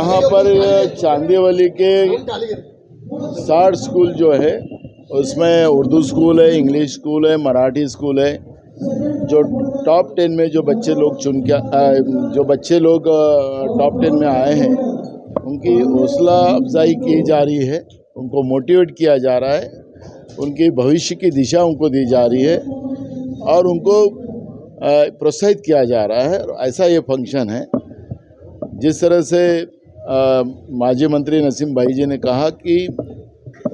यहाँ पर चांदीवली के 60 स्कूल जो है उसमें उर्दू स्कूल है, इंग्लिश स्कूल है, मराठी स्कूल है। जो टॉप 10 में जो बच्चे लोग टॉप 10 में आए हैं उनकी हौसला अफजाई की जा रही है, उनको मोटिवेट किया जा रहा है, उनकी भविष्य की दिशा उनको दी जा रही है और उनको प्रोत्साहित किया जा रहा है। ऐसा ये फंक्शन है। जिस तरह से माजी मंत्री नसीम भाई जी ने कहा कि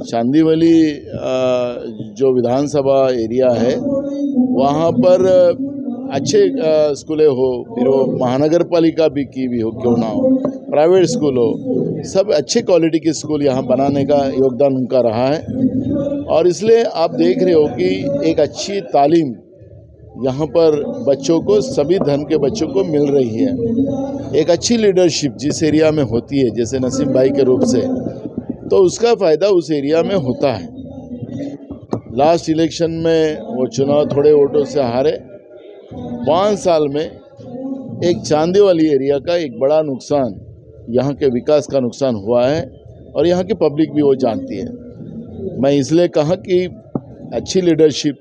चांदीवली जो विधानसभा एरिया है वहाँ पर अच्छे स्कूलें हो, फिर वो महानगर पालिका भी की भी हो क्यों ना हो, प्राइवेट स्कूल हो, सब अच्छे क्वालिटी के स्कूल यहाँ बनाने का योगदान उनका रहा है। और इसलिए आप देख रहे हो कि एक अच्छी तालीम यहाँ पर बच्चों को, सभी धर्म के बच्चों को मिल रही है। एक अच्छी लीडरशिप जिस एरिया में होती है, जैसे नसीम भाई के रूप से, तो उसका फ़ायदा उस एरिया में होता है। लास्ट इलेक्शन में वो चुनाव थोड़े वोटों से हारे। 5 साल में एक चांदीवली एरिया का एक बड़ा नुकसान, यहाँ के विकास का नुकसान हुआ है और यहाँ की पब्लिक भी वो जानती है। मैं इसलिए कहा कि अच्छी लीडरशिप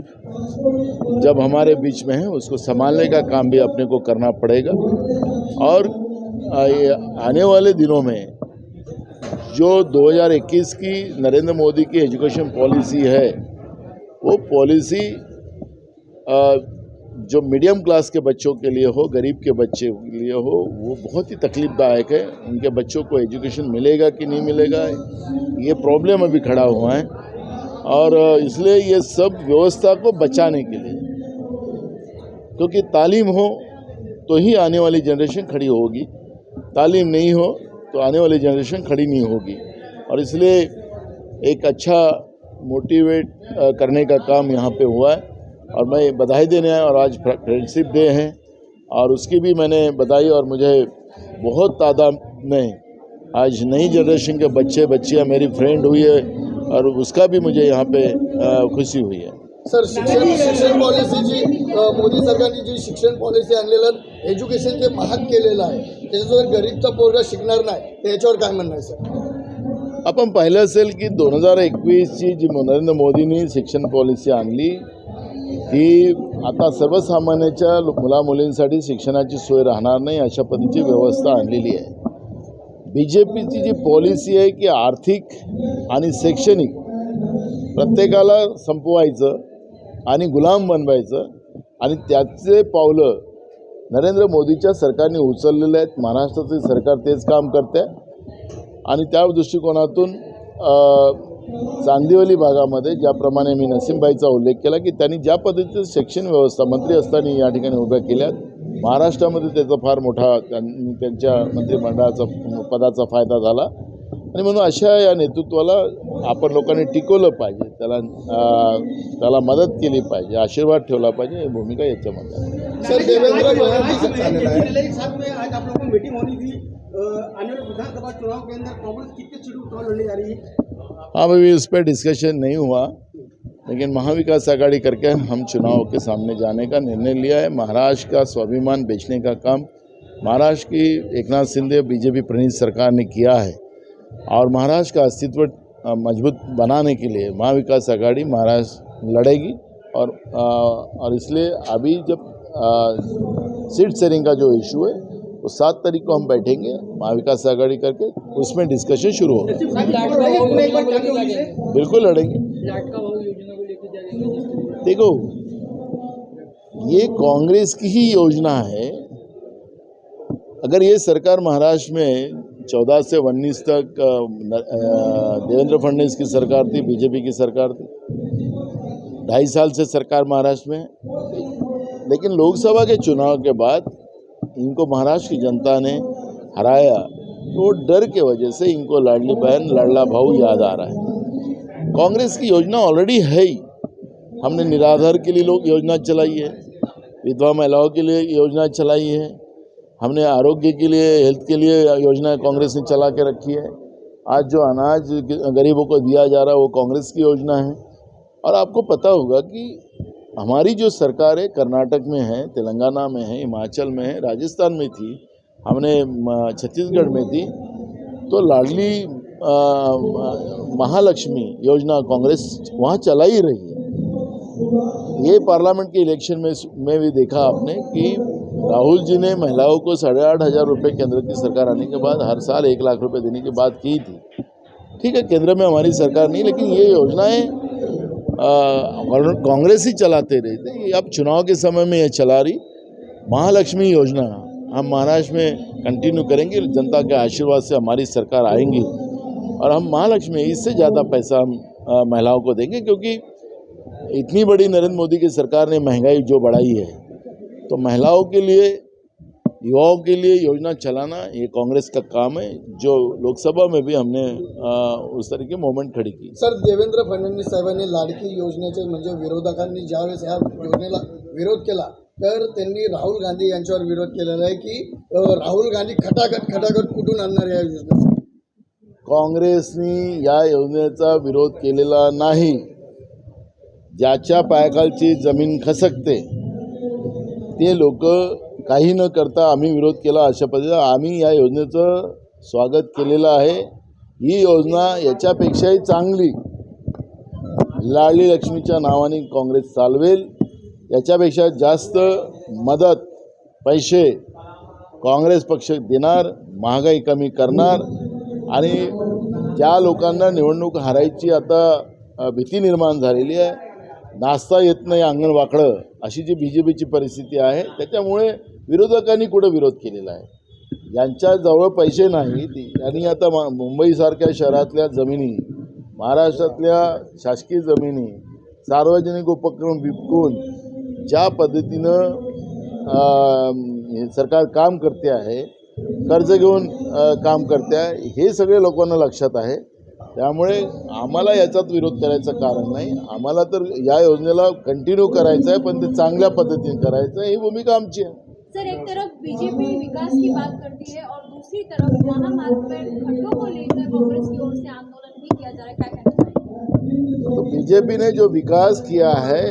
जब हमारे बीच में है उसको संभालने का काम भी अपने को करना पड़ेगा। और आने वाले दिनों में जो 2021 की नरेंद्र मोदी की एजुकेशन पॉलिसी है, वो पॉलिसी जो मीडियम क्लास के बच्चों के लिए हो, गरीब के बच्चे के लिए हो, वो बहुत ही तकलीफदायक है। उनके बच्चों को एजुकेशन मिलेगा कि नहीं मिलेगा, ये प्रॉब्लम अभी खड़ा हुआ है। और इसलिए ये सब व्यवस्था को बचाने के लिए, क्योंकि तालीम हो तो ही आने वाली जनरेशन खड़ी होगी, तालीम नहीं हो तो आने वाली जनरेशन खड़ी नहीं होगी। और इसलिए एक अच्छा मोटिवेट करने का काम यहाँ पे हुआ है और मैं बधाई देने आया। और आज फ्रेंडशिप डे है और उसकी भी मैंने बधाई, और मुझे बहुत तादाद में आज नई जनरेशन के बच्चियाँ मेरी फ्रेंड हुई है और उसका भी मुझे यहाँ पे खुशी हुई है। सर, शिक्षण पॉलिसीची मोदी सरकारने जी शिक्षण पॉलिसी आणलेलं एज्युकेशन जे महाग केलेलं आहे, त्याच्यासोबत गरीबचा पोरगा शिकणार नाही, त्याच्यावर काय म्हणणं आहे सर? आपण पाहिलं असेल की 2021ची जी नरेंद्र मोदींनी शिक्षण पॉलिसी आणली ती आता सर्वसामान्यांच्या मुलामुलींसाठी शिक्षणाची सोय राहणार नाही अशा पद्धतीची व्यवस्था आणलेली आहे। बीजेपीची जी पॉलिसी आहे की आर्थिक आणि शैक्षणिक प्रत्येकाला संपवायचं आणि गुलाम बनवायचं, आणि त्याचे पावलं नरेंद्र मोदीच्या सरकारने उचललेले आहेत। महाराष्ट्राचे सरकार तेच काम करते आणि त्या दृष्टिकोनातून चांदीवली भागामध्ये ज्याप्रमाणे मी नसीमबाईचा उल्लेख केला की त्यांनी ज्या पद्धतीचं शिक्षण व्यवस्था मंत्री असताना या ठिकाणी उभ्या केल्या, महाराष्ट्रामध्ये त्याचा फार मोठा त्यांच्या मंत्रिमंडळाचा पदाचा फायदा झाला। आणि म्हणून अशा या नेतृत्वाला आपण लोकांनी टिकवलं पाहिजे, त्याला मदत केली पाहिजे, आशीर्वाद ठेवला पाहिजे, ही भूमिका याच्यामध्ये आहे। सर, देवेंद्र हाँ, अभी इस पर डिस्कशन नहीं हुआ, लेकिन महाविकास आघाड़ी करके हम चुनाव के सामने जाने का निर्णय लिया है। महाराष्ट्र का स्वाभिमान बेचने का काम महाराष्ट्र की एकनाथ शिंदे बीजेपी प्रणीत सरकार ने किया है और महाराष्ट्र का अस्तित्व मजबूत बनाने के लिए महाविकास आघाड़ी महाराष्ट्र लड़ेगी। और इसलिए अभी जब सीट शेयरिंग का जो इशू है वो 7 तारीख को हम बैठेंगे महाविकास आघाड़ी करके, उसमें डिस्कशन शुरू होगा। बिल्कुल लड़ेंगे। देखो, ये कांग्रेस की ही योजना है। अगर ये सरकार महाराष्ट्र में 14 से 19 तक देवेंद्र फडणवीस की सरकार थी, बीजेपी की सरकार थी, 2.5 साल से सरकार महाराष्ट्र में है। लेकिन लोकसभा के चुनाव के बाद इनको महाराष्ट्र की जनता ने हराया, तो डर के वजह से इनको लाडली बहन लाडला भाऊ याद आ रहा है। कांग्रेस की योजना ऑलरेडी है ही। हमने निराधार के लिए योजना चलाई है, विधवा महिलाओं के लिए योजना चलाई है, हमने आरोग्य के लिए, हेल्थ के लिए योजना कांग्रेस ने चला के रखी है। आज जो अनाज गरीबों को दिया जा रहा है वो कांग्रेस की योजना है। और आपको पता होगा कि हमारी जो सरकार है कर्नाटक में है, तेलंगाना में है, हिमाचल में है, राजस्थान में थी, हमने छत्तीसगढ़ में थी, तो लाडली महालक्ष्मी योजना कांग्रेस वहाँ चला ही रही है। ये पार्लियामेंट के इलेक्शन में भी देखा आपने कि राहुल जी ने महिलाओं को 8,500 रुपये केंद्र की सरकार आने के बाद हर साल 1 लाख रुपए देने की बात की थी। ठीक है, केंद्र में हमारी सरकार नहीं, लेकिन ये योजनाएं कांग्रेस ही चलाते रहे थे। ये अब चुनाव के समय में ये चला रही महालक्ष्मी योजना हम महाराष्ट्र में कंटिन्यू करेंगे। जनता के आशीर्वाद से हमारी सरकार आएंगी और हम महालक्ष्मी इससे ज़्यादा पैसा हम महिलाओं को देंगे, क्योंकि इतनी बड़ी नरेंद्र मोदी की सरकार ने महंगाई जो बढ़ाई है, तो महिलाओं के लिए, युवाओं के लिए योजना चलाना ये कांग्रेस का काम है, जो लोकसभा में भी हमने उस तरह की मूवमेंट खड़ी की। सर, देवेंद्र फडणवीस साहेबांनी लाडकी योजनेचे म्हणजे विरोधकांनी ज्यावेळेस ह्या योजनेला विरोध केला तर त्यांनी राहुल गांधी यांच्यावर विरोध केलेला आहे की राहुल गांधी खटाखट कुठून आणणार या योजनेचा? काँग्रेसनी या योजनेचा विरोध केलेला नाही। ज्याच्या पायाखालची जमीन खसकते ते लोक काही न करता आम्ही विरोध केला, अशा पद्धतीने आम्ही या योजनेचं स्वागत केलेलं आहे। ही योजना याच्यापेक्षाही चांगली लाडली लक्ष्मीच्या नावाने काँग्रेस चालवेल, याच्यापेक्षा जास्त मदत पैसे काँग्रेस पक्ष देणार, महागाई कमी करणार आणि ज्या लोकांना निवडणूक हारायची आता भीती निर्माण झालेली आहे, नाचता येत नाही अंगण वाकडं अशी जी बीजेपीची परिस्थिती आहे, त्याच्यामुळे विरोधकांनी कुठं विरोध केलेला आहे। यांच्याजवळ पैसे नाहीत आणि आता मुंबईसारख्या शहरातल्या जमिनी, महाराष्ट्रातल्या शासकीय जमिनी सार्वजनिक उपक्रम विकून ज्या पद्धतीनं सरकार काम करते आहे, कर्ज घेऊन काम करते आहे, हे सगळे लोकांना लक्षात आहे। त्यामुळे आम्हाला याच्यात विरोध करायचं कारण नाही। आम्हाला तर या योजनेला कंटिन्यू करायचं आहे, पण ते चांगल्या पद्धतीने करायचं आहे, ही भूमिका आमची है। सर, एक तरफ बीजेपी विकास की बात करती है और दूसरी तरफ महामार्ग पर खड्डों को लेकर कांग्रेस की ओर से आंदोलन भी किया जा रहा है, क्या कहना चाहिए? तो बीजेपी ने जो विकास किया है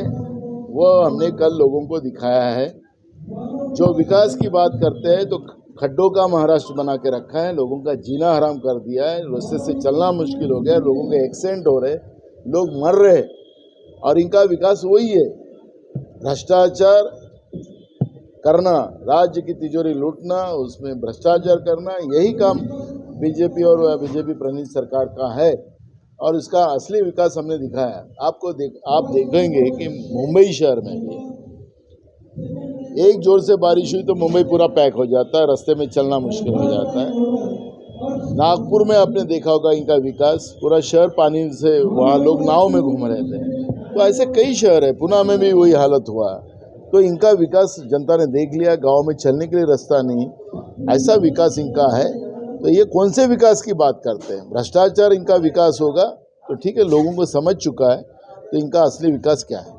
वो हमने कल लोगों को दिखाया है। जो विकास की बात करते हैं तो खड्डों का महाराष्ट्र बना के रखा है, लोगों का जीना हराम कर दिया है, रास्ते से चलना मुश्किल हो गया, लोगों के एक्सीडेंट हो रहे, लोग मर रहे, और इनका विकास वही है भ्रष्टाचार करना, राज्य की तिजोरी लूटना, उसमें भ्रष्टाचार करना, यही काम बीजेपी और बीजेपी प्रणीत सरकार का है। और इसका असली विकास हमने दिखाया। आप देखेंगे कि मुंबई शहर में भी एक जोर से बारिश हुई तो मुंबई पूरा पैक हो जाता है, रास्ते में चलना मुश्किल हो जाता है। नागपुर में आपने देखा होगा इनका विकास, पूरा शहर पानी से, वहाँ लोग नाव में घूम रहे थे। तो ऐसे कई शहर है, पुणे में भी वही हालत हुआ। तो इनका विकास जनता ने देख लिया, गांव में चलने के लिए रास्ता नहीं, ऐसा विकास इनका है। तो ये कौन से विकास की बात करते हैं? भ्रष्टाचार इनका विकास होगा तो ठीक है, लोगों को समझ चुका है, तो इनका असली विकास क्या है।